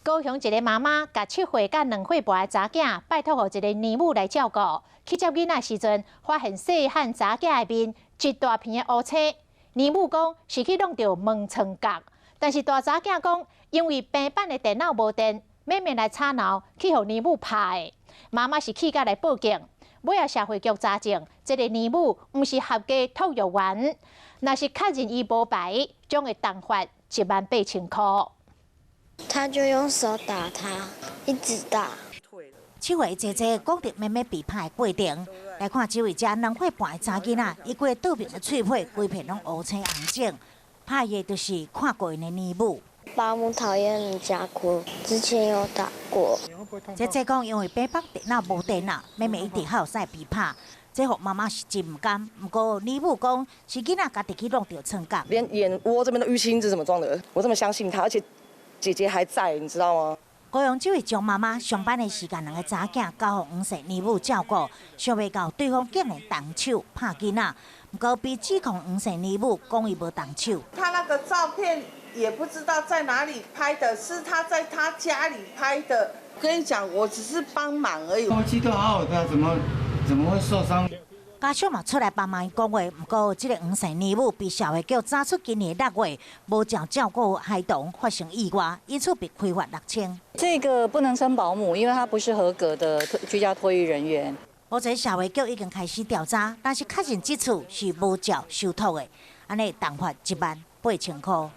高雄一个妈妈，甲7岁甲2岁半的查囝拜托，互一个年母来照顾。去接囡仔时阵，发现细汉查囝的面一大片的乌青。年母讲是去弄到门床角，但是大查囝讲，因为平板的电脑无电，免来吵闹，去互年母拍的。妈妈是气甲来报警，尾仔社会局查证，这个年母毋是合格托育员，若是确认伊无牌，将会重罚18000块。 他就用手打他，一直打。7岁姐姐讲着妹妹被拍的过程，来看这位家2岁半的查囡仔，伊规个倒面的喙皮规片拢乌青红肿，拍的就是看过因的年母。保姆讨厌人家哭，之前有打过。姐姐讲，因为平板电脑无电脑，妹妹一直还有在被拍。 这互妈妈是真唔甘，不过年母讲是囡仔家己去弄到床角，连眼窝这边的淤青是怎么装的？我这么相信他，而且姐姐还在，你知道吗？高雄这位张妈妈上班的时间，2个查囝交互5岁年母照顾，想袂到对方竟然动手拍囡仔，不过被指控5岁年母讲伊无动手。他那个照片也不知道在哪里拍的，是他在他家里拍的。跟你讲，我只是帮忙而已。呼吸都好好的，怎么会受伤？家属嘛出来帮忙讲话，不过这个5岁年母被社会局查出今年6月无照顾孩童发生意外，因此被开罚6000。这个不能称保姆，因为他不是合格的居家托育人员。目前社会局已经开始调查，但是确认这次是无照受托的，安尼重罚18000块。